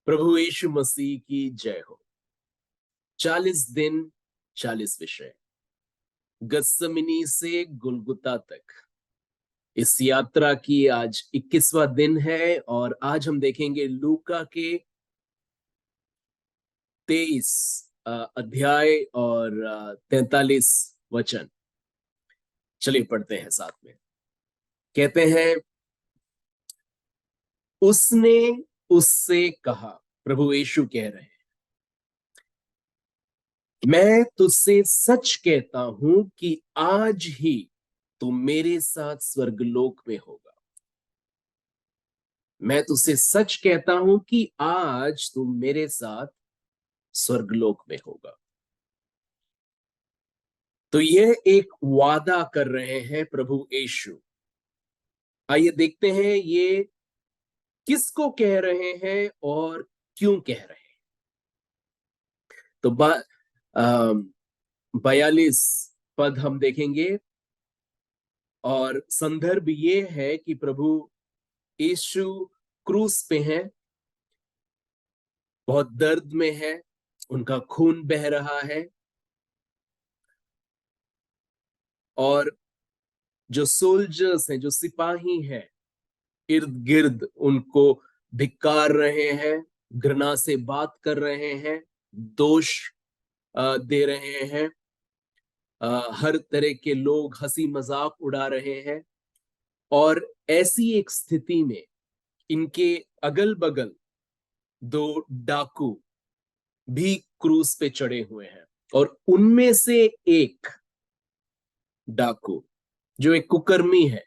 प्रभु यीशु मसीह की जय हो। 40 दिन 40 विषय, गत्समनी से गुलगुता तक। इस यात्रा की आज 21वां दिन है और आज हम देखेंगे लूका के 23 अध्याय और 43 वचन। चलिए पढ़ते हैं साथ में। कहते हैं, उसने उससे कहा, प्रभु यीशु कह रहे हैं, मैं तुझसे सच कहता हूं कि आज ही तू मेरे साथ स्वर्गलोक में होगा। मैं तुझसे सच कहता हूं कि आज तू मेरे साथ स्वर्गलोक में होगा। तो यह एक वादा कर रहे हैं प्रभु यीशु। आइए देखते हैं ये किसको कह रहे हैं और क्यों कह रहे हैं। तो 42 पद हम देखेंगे और संदर्भ ये है कि प्रभु यीशु क्रूस पे हैं, बहुत दर्द में है, उनका खून बह रहा है और जो सोल्जर्स हैं, जो सिपाही हैं, इर्द गिर्द उनको धिक्कार रहे हैं, घृणा से बात कर रहे हैं, दोष दे रहे हैं। हर तरह के लोग हंसी मजाक उड़ा रहे हैं और ऐसी एक स्थिति में इनके अगल बगल दो डाकू भी क्रूस पे चढ़े हुए हैं और उनमें से एक डाकू जो एक कुकर्मी है,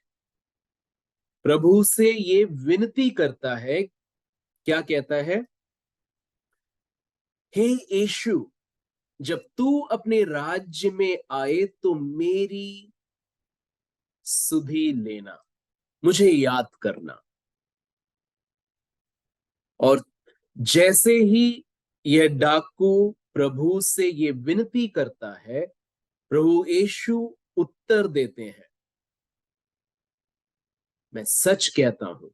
प्रभु से ये विनती करता है। क्या कहता है? हे यीशु, जब तू अपने राज्य में आए तो मेरी सुधि लेना, मुझे याद करना। और जैसे ही यह डाकू प्रभु से ये विनती करता है, प्रभु यीशु उत्तर देते हैं, मैं सच कहता हूं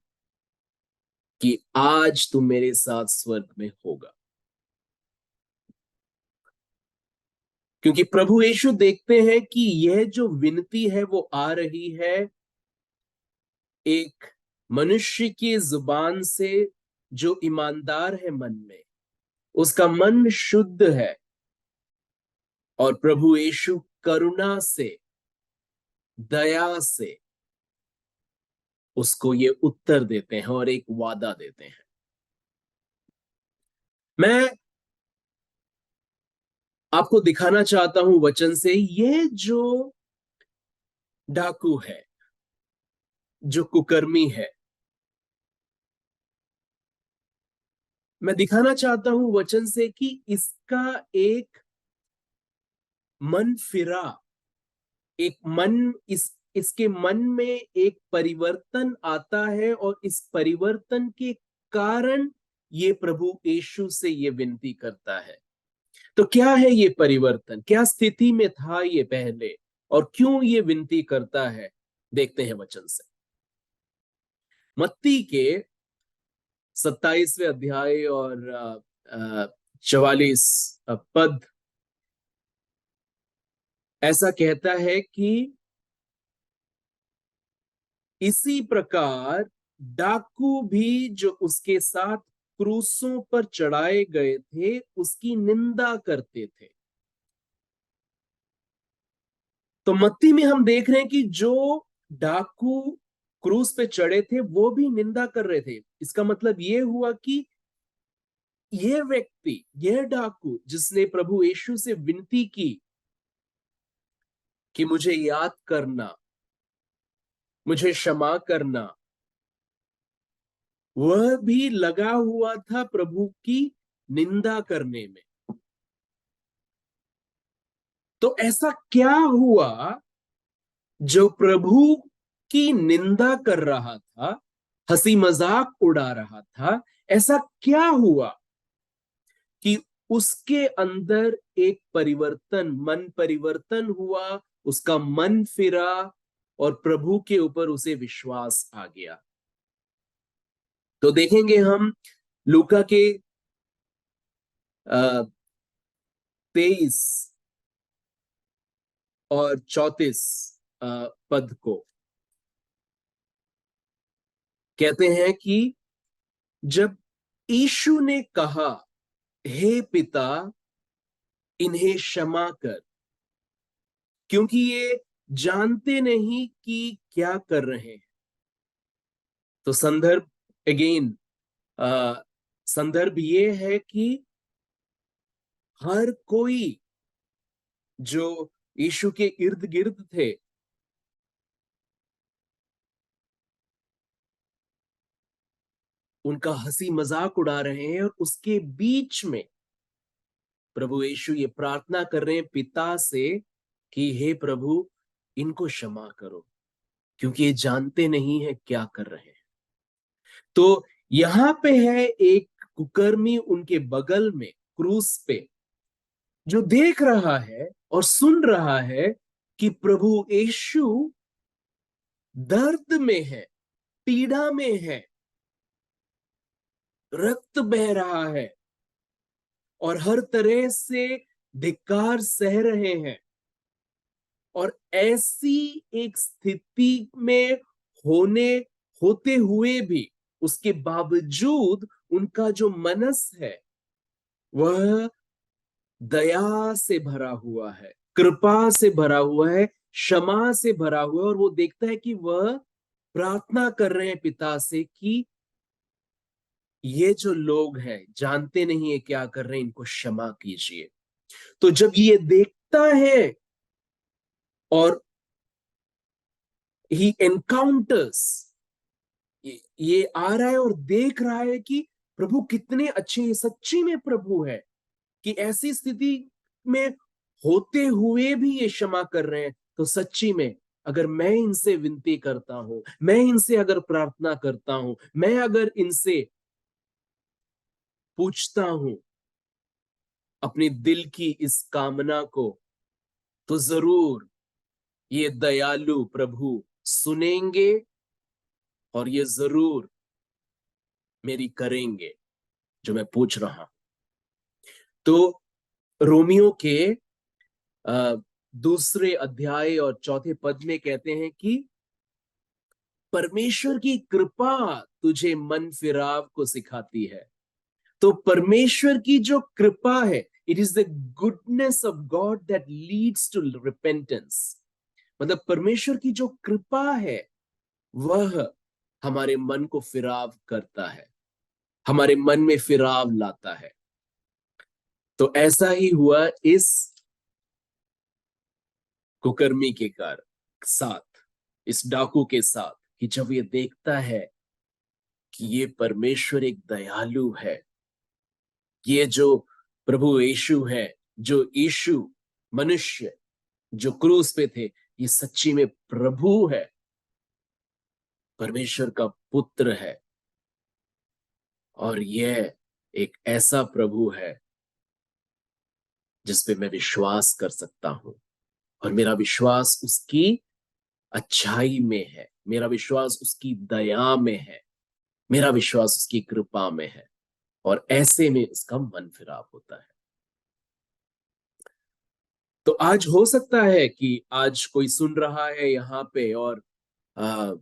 कि आज तू मेरे साथ स्वर्ग में होगा। क्योंकि प्रभु यीशु देखते हैं कि यह जो विनती है वो आ रही है एक मनुष्य की जुबान से जो ईमानदार है मन में, उसका मन शुद्ध है और प्रभु यीशु करुणा से, दया से उसको ये उत्तर देते हैं और एक वादा देते हैं। मैं आपको दिखाना चाहता हूं वचन से, ये जो डाकू है, जो कुकर्मी है, मैं दिखाना चाहता हूं वचन से कि इसका एक मन फिरा, एक मन इसके मन में एक परिवर्तन आता है और इस परिवर्तन के कारण ये प्रभु यीशु से ये विनती करता है। तो क्या है ये परिवर्तन? क्या स्थिति में था ये पहले और क्यों ये विनती करता है? देखते हैं वचन से। मत्ती के 27वें अध्याय और 44 पद ऐसा कहता है कि इसी प्रकार डाकू भी जो उसके साथ क्रूसों पर चढ़ाए गए थे उसकी निंदा करते थे। तो मत्ती में हम देख रहे हैं कि जो डाकू क्रूस पे चढ़े थे वो भी निंदा कर रहे थे। इसका मतलब ये हुआ कि यह व्यक्ति, यह डाकू जिसने प्रभु यीशु से विनती की कि मुझे याद करना, मुझे क्षमा करना, वह भी लगा हुआ था प्रभु की निंदा करने में। तो ऐसा क्या हुआ जो प्रभु की निंदा कर रहा था, हंसी मजाक उड़ा रहा था? ऐसा क्या हुआ कि उसके अंदर एक परिवर्तन, मन परिवर्तन हुआ, उसका मन फिरा और प्रभु के ऊपर उसे विश्वास आ गया? तो देखेंगे हम लूका के 23 और 34 पद को कहते हैं कि जब यीशु ने कहा, हे पिता, इन्हें क्षमा कर, क्योंकि ये जानते नहीं कि क्या कर रहे हैं। तो संदर्भ अगेन, संदर्भ ये है कि हर कोई जो यीशु के इर्द गिर्द थे, उनका हंसी मजाक उड़ा रहे हैं, और उसके बीच में प्रभु यीशु ये प्रार्थना कर रहे हैं पिता से कि हे प्रभु, इनको क्षमा करो, क्योंकि ये जानते नहीं है क्या कर रहे हैं। तो यहां पे है एक कुकर्मी उनके बगल में क्रूस पे, जो देख रहा है और सुन रहा है कि प्रभु यीशु दर्द में है, पीड़ा में है, रक्त बह रहा है और हर तरह से धिक्कार सह रहे हैं। और ऐसी एक स्थिति में होने होते हुए भी उसके बावजूद उनका जो मनस है वह दया से भरा हुआ है, कृपा से भरा हुआ है, क्षमा से भरा हुआ है। और वो देखता है कि वह प्रार्थना कर रहे हैं पिता से कि ये जो लोग हैं जानते नहीं है क्या कर रहे हैं, इनको क्षमा कीजिए। तो जब ये देखता है और ही एनकाउंटर्स, ये आ रहा है और देख रहा है कि प्रभु कितने अच्छे, सच्ची में प्रभु है, कि ऐसी स्थिति में होते हुए भी ये क्षमा कर रहे हैं। तो सच्ची में अगर मैं इनसे विनती करता हूं, मैं इनसे अगर प्रार्थना करता हूं, मैं अगर इनसे पूछता हूं अपनी दिल की इस कामना को, तो जरूर ये दयालु प्रभु सुनेंगे और ये जरूर मेरी करेंगे जो मैं पूछ रहा हूं। तो रोमियो के दूसरे अध्याय और चौथे पद में कहते हैं कि परमेश्वर की कृपा तुझे मन फिराव को सिखाती है। तो परमेश्वर की जो कृपा है, it is the goodness of God that leads to repentance. मतलब परमेश्वर की जो कृपा है वह हमारे मन को फिराव करता है, हमारे मन में फिराव लाता है। तो ऐसा ही हुआ इस कुकर्मी के साथ, इस डाकू के साथ, कि जब ये देखता है कि ये परमेश्वर एक दयालु है, ये जो प्रभु यीशु है, जो यीशु मनुष्य जो क्रूस पे थे, ये सच्ची में प्रभु है, परमेश्वर का पुत्र है, और यह एक ऐसा प्रभु है जिस पे मैं विश्वास कर सकता हूं। और मेरा विश्वास उसकी अच्छाई में है, मेरा विश्वास उसकी दया में है, मेरा विश्वास उसकी कृपा में है, और ऐसे में उसका मन फिराव होता है। तो आज हो सकता है कि आज कोई सुन रहा है यहाँ पे और आ,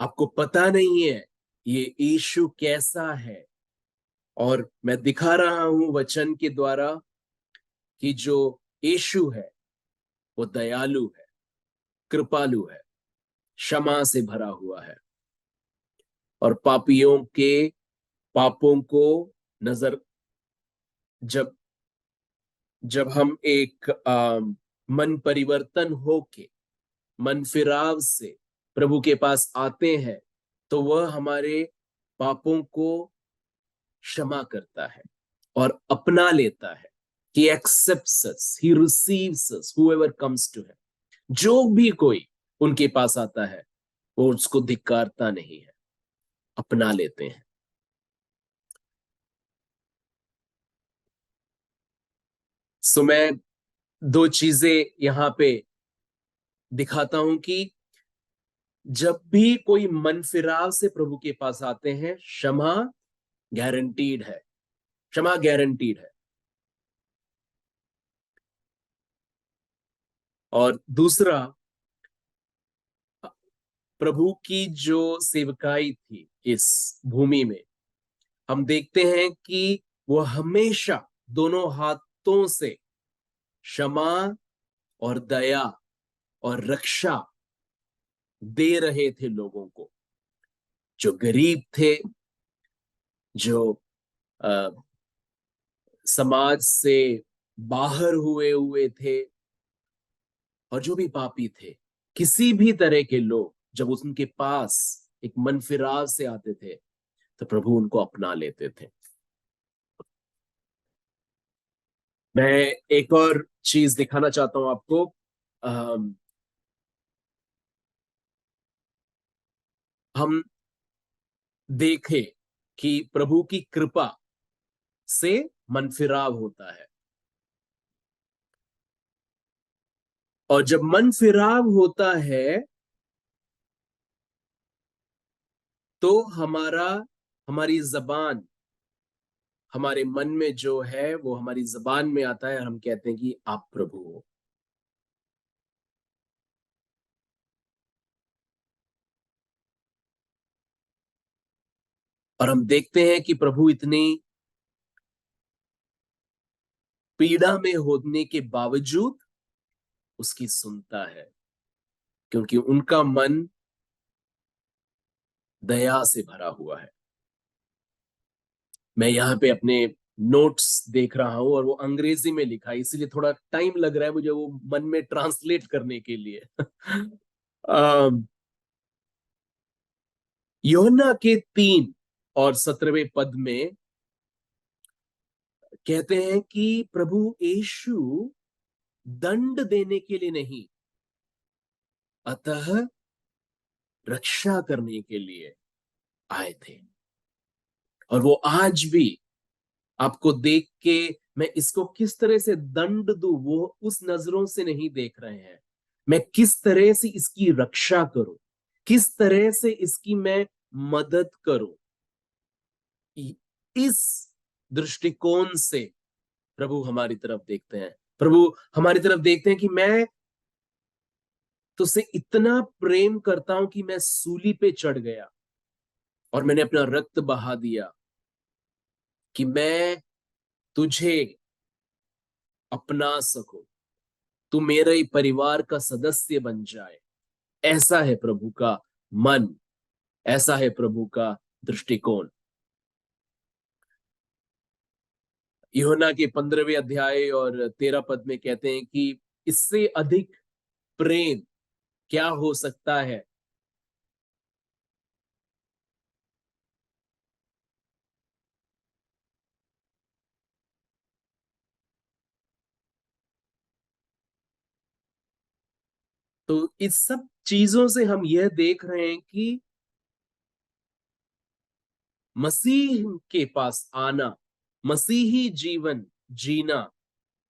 आपको पता नहीं है ये यीशु कैसा है। और मैं दिखा रहा हूं वचन के द्वारा कि जो यीशु है वो दयालु है, कृपालु है, क्षमा से भरा हुआ है, और पापियों के पापों को नजर, जब जब हम एक मन परिवर्तन होके, मन फिराव से प्रभु के पास आते हैं, तो वह हमारे पापों को क्षमा करता है और अपना लेता है। He accepts us, he receives us, whoever comes to him. जो भी कोई उनके पास आता है वो उसको धिक्कारता नहीं है, अपना लेते हैं। सो मैं दो चीजें यहां पे दिखाता हूं कि जब भी कोई मन फिराव से प्रभु के पास आते हैं, क्षमा गारंटीड है, क्षमा गारंटीड है। और दूसरा, प्रभु की जो सेवकाई थी इस भूमि में, हम देखते हैं कि वो हमेशा दोनों हाथों से क्षमा और दया और रक्षा दे रहे थे लोगों को, जो गरीब थे, जो अ, समाज से बाहर हुए हुए थे, और जो भी पापी थे। किसी भी तरह के लोग जब उनके पास एक मन फिराव से आते थे, तो प्रभु उनको अपना लेते थे। मैं एक और चीज दिखाना चाहता हूं आपको। हम देखें कि प्रभु की कृपा से मनफिराव होता है, और जब मनफिराव होता है तो हमारी जबान, हमारे मन में जो है वो हमारी जबान में आता है, और हम कहते हैं कि आप प्रभु हो। और हम देखते हैं कि प्रभु इतनी पीड़ा में होने के बावजूद उसकी सुनता है, क्योंकि उनका मन दया से भरा हुआ है। मैं यहाँ पे अपने नोट्स देख रहा हूं, और वो अंग्रेजी में लिखा है, इसीलिए थोड़ा टाइम लग रहा है मुझे वो मन में ट्रांसलेट करने के लिए। यूहन्ना के 3 और 17वें पद में कहते हैं कि प्रभु यीशु दंड देने के लिए नहीं, अतः रक्षा करने के लिए आए थे। और वो आज भी आपको देख के, मैं इसको किस तरह से दंड दूं, वो उस नजरों से नहीं देख रहे हैं। मैं किस तरह से इसकी रक्षा करूं, किस तरह से इसकी मैं मदद करूं, इस दृष्टिकोण से प्रभु हमारी तरफ देखते हैं। प्रभु हमारी तरफ देखते हैं कि मैं तुझसे इतना प्रेम करता हूं कि मैं सूली पे चढ़ गया और मैंने अपना रक्त बहा दिया, कि मैं तुझे अपना सकूं, तू मेरे ही परिवार का सदस्य बन जाए। ऐसा है प्रभु का मन, ऐसा है प्रभु का दृष्टिकोण। यूहन्ना के 15वें अध्याय और 13 पद में कहते हैं कि इससे अधिक प्रेम क्या हो सकता है। तो इस सब चीजों से हम यह देख रहे हैं कि मसीह के पास आना, मसीही जीवन जीना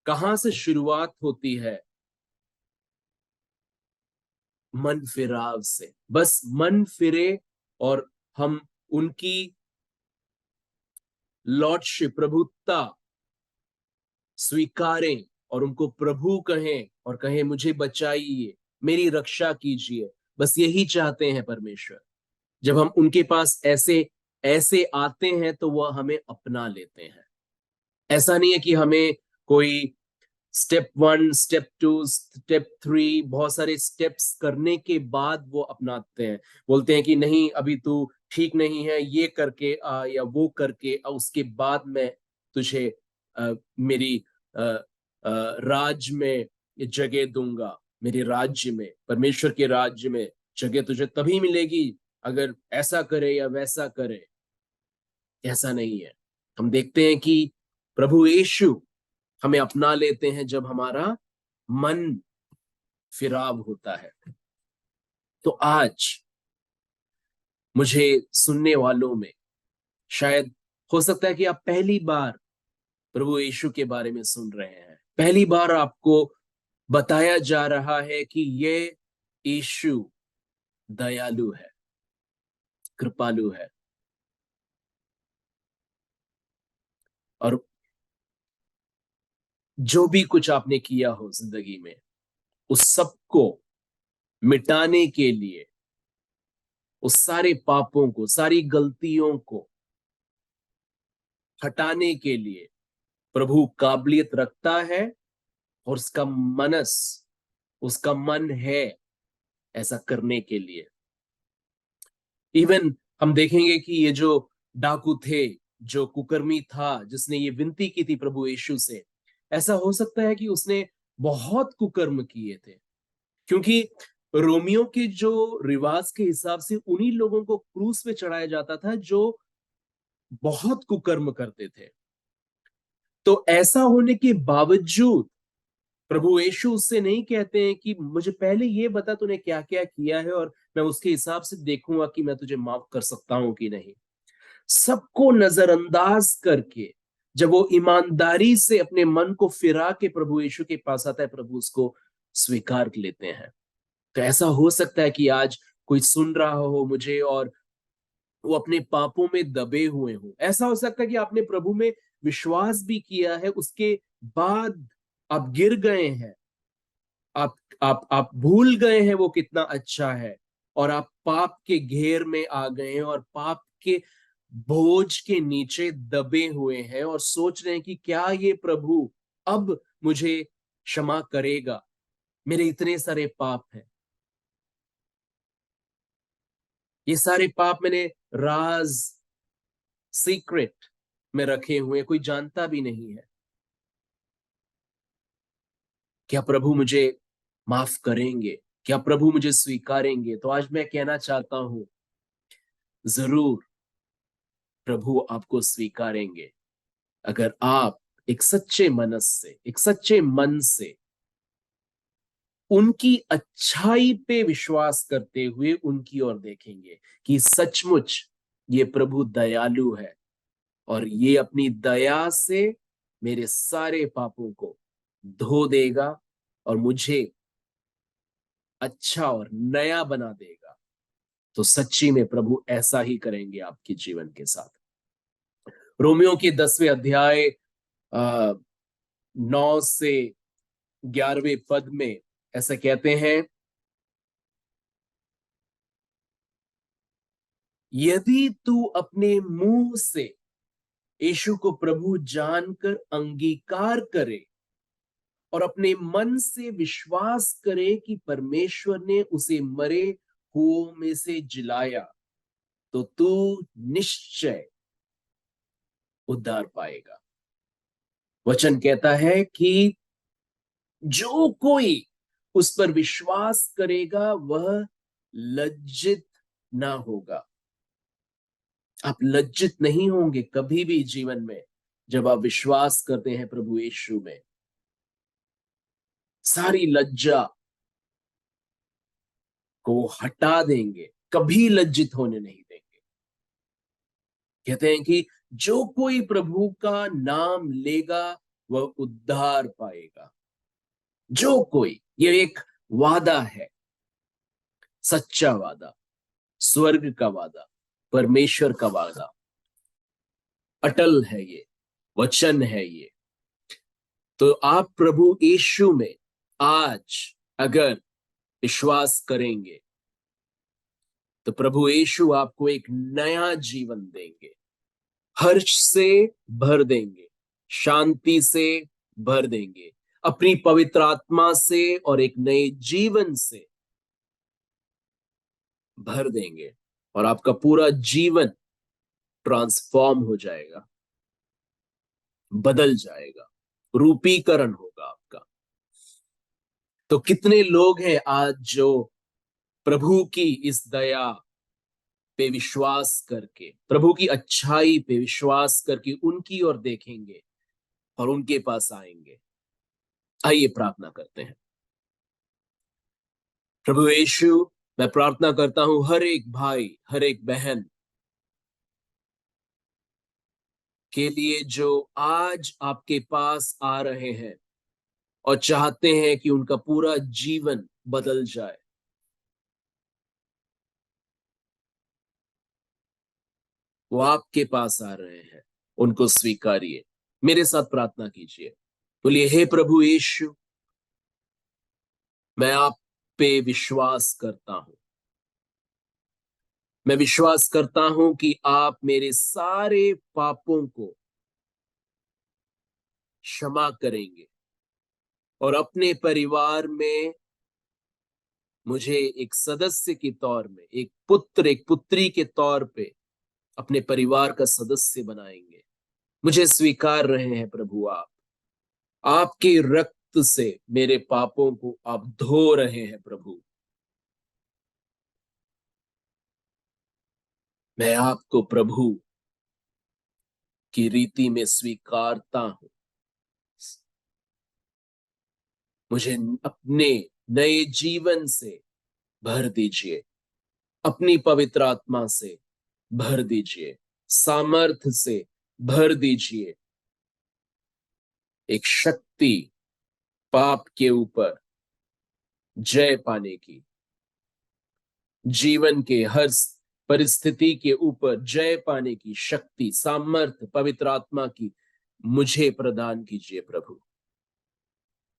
कहां से शुरुआत होती है? मन फिराव से। बस मन फिरे और हम उनकी लॉर्डशिप, प्रभुत्ता स्वीकारें और उनको प्रभु कहें, और कहें मुझे बचाइए, मेरी रक्षा कीजिए। बस यही चाहते हैं परमेश्वर। जब हम उनके पास ऐसे ऐसे आते हैं तो वह हमें अपना लेते हैं। ऐसा नहीं है कि हमें कोई स्टेप 1, स्टेप 2, स्टेप 3, बहुत सारे स्टेप्स करने के बाद वो अपनाते हैं। बोलते हैं कि नहीं, अभी तू ठीक नहीं है, ये करके आ या वो करके आ, उसके बाद मैं तुझे मेरी अ, राज्य में जगह दूंगा। मेरे राज्य में, परमेश्वर के राज्य में जगह तुझे तभी मिलेगी अगर ऐसा करे या वैसा करे। ऐसा नहीं है। हम देखते हैं कि प्रभु यीशु हमें अपना लेते हैं जब हमारा मन फिराव होता है। तो आज मुझे सुनने वालों में शायद हो सकता है कि आप पहली बार प्रभु यीशु के बारे में सुन रहे हैं, पहली बार आपको बताया जा रहा है कि ये यीशु दयालु है, कृपालु है। और जो भी कुछ आपने किया हो जिंदगी में, उस सबको मिटाने के लिए, उस सारे पापों को, सारी गलतियों को हटाने के लिए प्रभु काबिलियत रखता है, और उसका मनस, उसका मन है ऐसा करने के लिए। इवन हम देखेंगे कि ये जो डाकू थे, जो कुकर्मी था, जिसने ये विनती की थी प्रभु यीशु से, ऐसा हो सकता है कि उसने बहुत कुकर्म किए थे, क्योंकि रोमियो के जो रिवाज के हिसाब से उन्हीं लोगों को क्रूस पे चढ़ाया जाता था जो बहुत कुकर्म करते थे। तो ऐसा होने के बावजूद प्रभु यीशु उससे नहीं कहते हैं कि मुझे पहले ये बता तूने क्या क्या किया है, और मैं उसके हिसाब से देखूंगा कि मैं तुझे माफ कर सकता हूं कि नहीं। सबको नजरअंदाज करके जब वो ईमानदारी से अपने मन को फिरा के प्रभु यीशु के पास आता है, प्रभु उसको स्वीकार लेते हैं। तो ऐसा हो सकता है कि आज कोई सुन रहा हो मुझे और वो अपने पापों में दबे हुए हो। ऐसा हो सकता है कि आपने प्रभु में विश्वास भी किया है, उसके बाद आप गिर गए हैं, आप भूल गए हैं वो कितना अच्छा है, और आप पाप के घेर में आ गए हैं और पाप के बोझ के नीचे दबे हुए हैं, और सोच रहे हैं कि क्या ये प्रभु अब मुझे क्षमा करेगा, मेरे इतने सारे पाप हैं, ये सारे पाप मैंने राज, सीक्रेट में रखे हुए, कोई जानता भी नहीं है। क्या प्रभु मुझे माफ करेंगे? क्या प्रभु मुझे स्वीकारेंगे? तो आज मैं कहना चाहता हूं, जरूर प्रभु आपको स्वीकारेंगे, अगर आप एक सच्चे मनस से, एक सच्चे मन से उनकी अच्छाई पे विश्वास करते हुए उनकी ओर देखेंगे कि सचमुच ये प्रभु दयालु है, और ये अपनी दया से मेरे सारे पापों को धो देगा और मुझे अच्छा और नया बना देगा। तो सच्ची में प्रभु ऐसा ही करेंगे आपके जीवन के साथ। रोमियो के 10वें अध्याय 9 से 11वें पद में ऐसा कहते हैं, यदि तू अपने मुंह से यीशु को प्रभु जानकर अंगीकार करे और अपने मन से विश्वास करे कि परमेश्वर ने उसे मरे हुओं में से जिलाया, तो तू निश्चय उद्धार पाएगा। वचन कहता है कि जो कोई उस पर विश्वास करेगा वह लज्जित ना होगा। आप लज्जित नहीं होंगे कभी भी जीवन में, जब आप विश्वास करते हैं प्रभु यीशु में। सारी लज्जा को हटा देंगे, कभी लज्जित होने नहीं देंगे। कहते हैं कि जो कोई प्रभु का नाम लेगा वह उद्धार पाएगा। जो कोई, ये एक वादा है, सच्चा वादा, स्वर्ग का वादा, परमेश्वर का वादा, अटल है ये, वचन है ये। तो आप प्रभु यीशु में आज अगर विश्वास करेंगे, तो प्रभु यीशु आपको एक नया जीवन देंगे, हर्ष से भर देंगे, शांति से भर देंगे, अपनी पवित्र आत्मा से और एक नए जीवन से भर देंगे, और आपका पूरा जीवन ट्रांसफॉर्म हो जाएगा, बदल जाएगा, रूपीकरण होगा आपका। तो कितने लोग हैं आज जो प्रभु की इस दया पे विश्वास करके, प्रभु की अच्छाई पे विश्वास करके उनकी ओर देखेंगे और उनके पास आएंगे। आइए प्रार्थना करते हैं। प्रभु यीशु, मैं प्रार्थना करता हूं हर एक भाई, हर एक बहन के लिए जो आज आपके पास आ रहे हैं और चाहते हैं कि उनका पूरा जीवन बदल जाए। वो आपके पास आ रहे हैं, उनको स्वीकारिए। मेरे साथ प्रार्थना कीजिए, बोलिए, हे प्रभु यीशु, मैं आप पे विश्वास करता हूं। मैं विश्वास करता हूं कि आप मेरे सारे पापों को क्षमा करेंगे और अपने परिवार में मुझे एक सदस्य के तौर में, एक पुत्र, एक पुत्री के तौर पे अपने परिवार का सदस्य बनाएंगे। मुझे स्वीकार रहे हैं प्रभु आप। आपके रक्त से मेरे पापों को आप धो रहे हैं प्रभु। मैं आपको प्रभु की रीति में स्वीकारता हूं। मुझे अपने नए जीवन से भर दीजिए, अपनी पवित्र आत्मा से भर दीजिए, सामर्थ्य से भर दीजिए, एक शक्ति पाप के ऊपर जय पाने की, जीवन के हर परिस्थिति के ऊपर जय पाने की शक्ति, सामर्थ्य पवित्र आत्मा की मुझे प्रदान कीजिए प्रभु।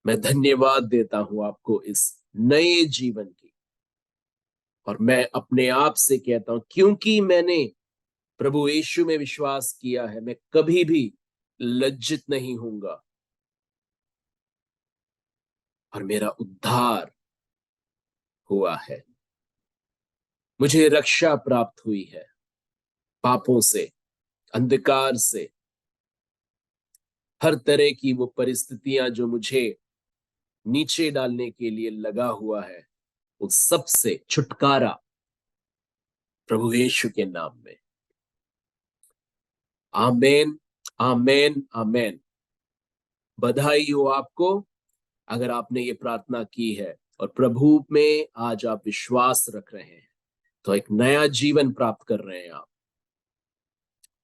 मैं धन्यवाद देता हूं आपको इस नए जीवन की, और मैं अपने आप से कहता हूं, क्योंकि मैंने प्रभु यीशु में विश्वास किया है, मैं कभी भी लज्जित नहीं होऊंगा, और मेरा उद्धार हुआ है। मुझे रक्षा प्राप्त हुई है पापों से, अंधकार से, हर तरह की वो परिस्थितियां जो मुझे नीचे डालने के लिए लगा हुआ है, उस सब से छुटकारा प्रभु यीशु के नाम में। आमेन, आमेन, आमेन। बधाई हो आपको अगर आपने ये प्रार्थना की है और प्रभु में आज आप विश्वास रख रहे हैं, तो एक नया जीवन प्राप्त कर रहे हैं आप।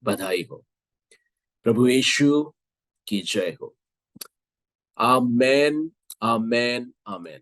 बधाई हो। प्रभु यीशु की जय हो। आमेन, आमेन, आमेन।